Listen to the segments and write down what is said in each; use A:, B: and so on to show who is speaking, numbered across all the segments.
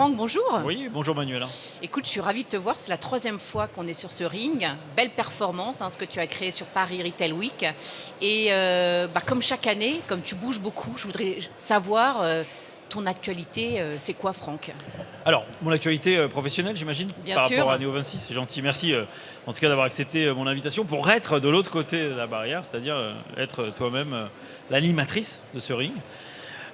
A: Franck, bonjour.
B: Oui, bonjour Manuela.
A: Écoute, je suis ravie de te voir. C'est la troisième fois qu'on est sur ce ring. Belle performance, ce que tu as créé sur Paris Retail Week. Et comme chaque année, comme tu bouges beaucoup, je voudrais savoir ton actualité, c'est quoi, Franck?
B: Alors, mon actualité professionnelle, j'imagine,
A: Bien
B: par
A: sûr.
B: rapport à Neo26, c'est gentil. Merci en tout cas d'avoir accepté mon invitation pour être de l'autre côté de la barrière, c'est-à-dire être toi-même l'animatrice de ce ring.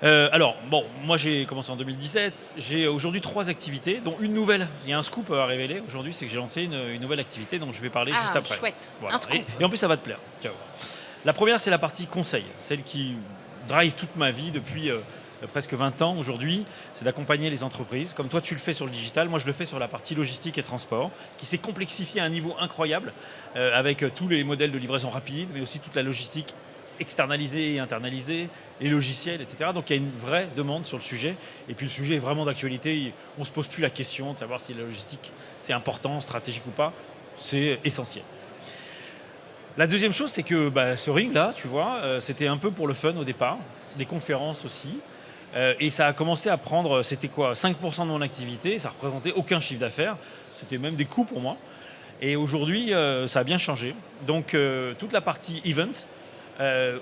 B: Moi j'ai commencé en 2017, j'ai aujourd'hui 3 activités, dont une nouvelle. Il y a un scoop à révéler aujourd'hui, c'est que j'ai lancé une nouvelle activité dont je vais parler juste après.
A: Chouette,
B: Voilà.
A: un scoop.
B: Et en plus ça va te plaire. Tiens, voilà. La première c'est la partie conseil, celle qui drive toute ma vie depuis presque 20 ans aujourd'hui, c'est d'accompagner les entreprises. Comme toi tu le fais sur le digital, moi je le fais sur la partie logistique et transport, qui s'est complexifiée à un niveau incroyable, avec tous les modèles de livraison rapide, mais aussi toute la logistique externalisée et internalisée, les logiciels, etc. Donc il y a une vraie demande sur le sujet. Et puis le sujet est vraiment d'actualité. On ne se pose plus la question de savoir si la logistique c'est important, stratégique ou pas. C'est essentiel. La deuxième chose, c'est que ce ring-là, tu vois, c'était un peu pour le fun au départ, des conférences aussi. Et ça a commencé à prendre, c'était quoi, 5% de mon activité, ça représentait aucun chiffre d'affaires, c'était même des coûts pour moi. Et aujourd'hui, ça a bien changé. Donc toute la partie event,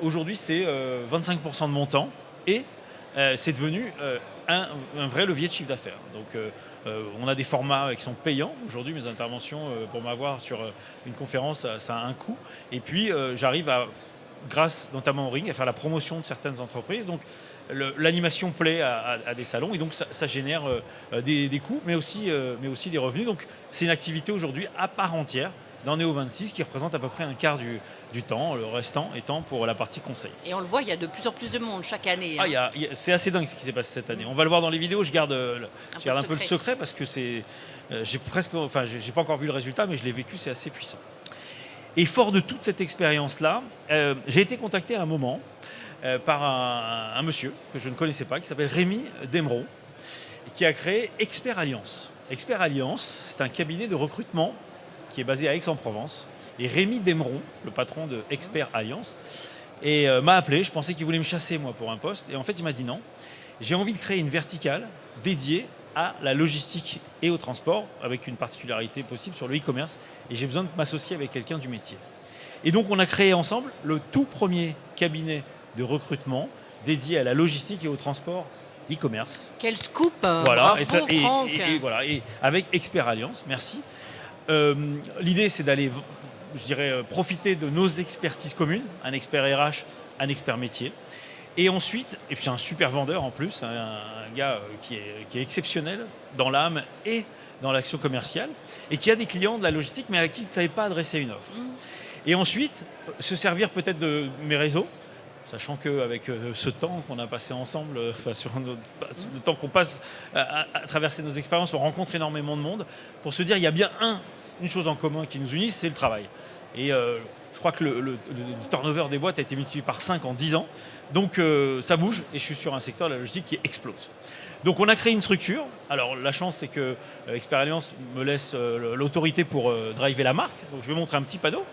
B: aujourd'hui c'est 25% de mon temps et c'est devenu un vrai levier de chiffre d'affaires. Donc on a des formats qui sont payants. Aujourd'hui, mes interventions pour m'avoir sur une conférence, ça a un coût. Et puis j'arrive à, grâce notamment au ring, à faire la promotion de certaines entreprises. Donc l'animation plaît à des salons et donc ça génère des coûts mais aussi des revenus. Donc c'est une activité aujourd'hui à part entière dans Neo26 qui représente à peu près un quart du temps, le restant étant pour la partie conseil.
A: Et on le voit, il y a de plus en plus de monde chaque année.
B: C'est assez dingue ce qui s'est passé cette année. On va le voir dans les vidéos, je garde un peu le secret parce que j'ai pas encore vu le résultat, mais je l'ai vécu, c'est assez puissant. Et fort de toute cette expérience-là, j'ai été contacté à un moment par un monsieur que je ne connaissais pas, qui s'appelle Rémi Demron, qui a créé Expert Alliance. Expert Alliance, c'est un cabinet de recrutement qui est basé à Aix-en-Provence. Et Rémi Demron, le patron de Expert Alliance, m'a appelé. Je pensais qu'il voulait me chasser, moi, pour un poste. Et en fait, il m'a dit non. J'ai envie de créer une verticale dédiée à la logistique et au transport, avec une particularité possible sur le e-commerce. Et j'ai besoin de m'associer avec quelqu'un du métier. Et donc, on a créé ensemble le tout premier cabinet de recrutement dédié à la logistique et au transport e-commerce.
A: Quel scoop.
B: Voilà.
A: Bravo, Franck.
B: Et avec Expert Alliance, merci. L'idée, c'est d'aller, je dirais, profiter de nos expertises communes, un expert RH, un expert métier. Et ensuite, et puis un super vendeur en plus, un gars qui est exceptionnel dans l'âme et dans l'action commerciale, et qui a des clients de la logistique, mais à qui il ne savait pas adresser une offre. Et ensuite, se servir peut-être de mes réseaux, sachant qu'avec ce temps qu'on a passé ensemble, le temps qu'on passe à traverser nos expériences, on rencontre énormément de monde, pour se dire il y a bien une chose en commun qui nous unit, c'est le travail. Et je crois que le turnover des boîtes a été multiplié par 5 en 10 ans. Donc ça bouge et je suis sur un secteur de la logistique qui explose. Donc on a créé une structure. Alors la chance c'est que Expert Alliance me laisse l'autorité pour driver la marque. Donc je vais montrer un petit panneau.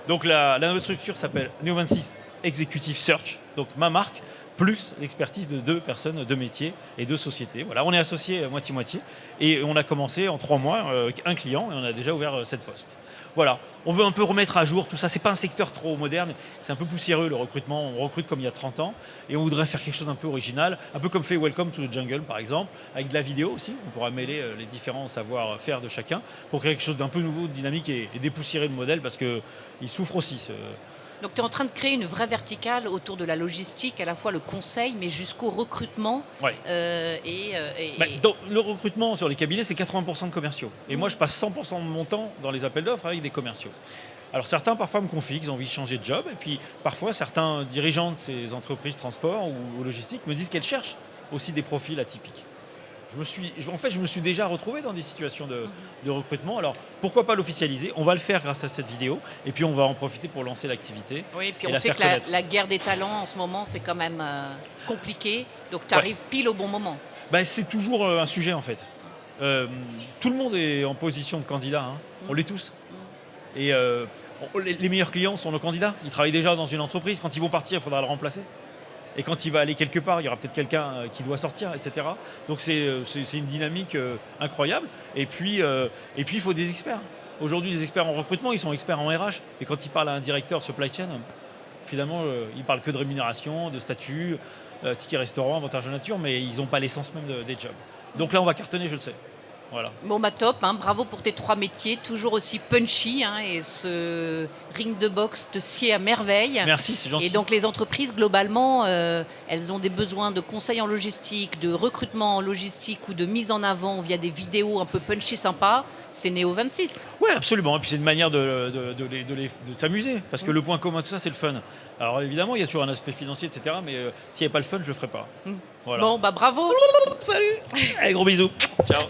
B: Donc la nouvelle structure s'appelle Neo26 Executive Search. Donc ma marque plus l'expertise de 2 personnes, 2 métiers et 2 sociétés. Voilà, on est associés moitié-moitié et on a commencé en 3 mois un client et on a déjà ouvert 7 postes. Voilà, on veut un peu remettre à jour tout ça. C'est pas un secteur trop moderne, c'est un peu poussiéreux le recrutement. On recrute comme il y a 30 ans et on voudrait faire quelque chose d'un peu original, un peu comme fait Welcome to the Jungle par exemple, avec de la vidéo aussi. On pourra mêler les différents savoir-faire de chacun pour créer quelque chose d'un peu nouveau, dynamique et dépoussiérer le modèle parce qu'il souffre aussi.
A: Donc tu es en train de créer une vraie verticale autour de la logistique, à la fois le conseil, mais jusqu'au recrutement.
B: Ouais. Dans le recrutement sur les cabinets, c'est 80% de commerciaux. Et moi, je passe 100% de mon temps dans les appels d'offres avec des commerciaux. Alors certains, parfois, me confient qu'ils ont envie de changer de job. Et puis, parfois, certains dirigeants de ces entreprises transport ou logistique me disent qu'elles cherchent aussi des profils atypiques. Je me suis déjà retrouvé dans des situations de recrutement. Alors, pourquoi pas l'officialiser? On va le faire grâce à cette vidéo. Et puis, on va en profiter pour lancer l'activité.
A: Oui, et puis on sait que la guerre des talents, en ce moment, c'est quand même compliqué. Donc, tu arrives pile au bon moment.
B: C'est toujours un sujet, en fait. Tout le monde est en position de candidat. On l'est tous. Et les meilleurs clients sont nos candidats. Ils travaillent déjà dans une entreprise. Quand ils vont partir, il faudra le remplacer. Et quand il va aller quelque part, il y aura peut-être quelqu'un qui doit sortir, etc. Donc c'est une dynamique incroyable. Et puis il faut des experts. Aujourd'hui, les experts en recrutement, ils sont experts en RH. Et quand ils parlent à un directeur supply chain, finalement, ils parlent que de rémunération, de statut, ticket restaurant, avantage de nature, mais ils n'ont pas l'essence même des jobs. Donc là, on va cartonner, je le sais. Voilà.
A: Bon, bah top, hein, bravo pour tes 3 métiers, toujours aussi punchy, hein, et ce ring de boxe te sied à merveille.
B: Merci, c'est gentil.
A: Et donc les entreprises, globalement, elles ont des besoins de conseils en logistique, de recrutement en logistique ou de mise en avant via des vidéos un peu punchy sympas. C'est Néo 26.
B: Oui, absolument. Et puis c'est une manière de s'amuser. Parce que le point commun de tout ça, c'est le fun. Alors évidemment, il y a toujours un aspect financier, etc. Mais s'il n'y a pas le fun, je ne le ferai pas. Voilà.
A: Bon, bah bravo.
B: Salut. Allez, gros bisous. Ciao.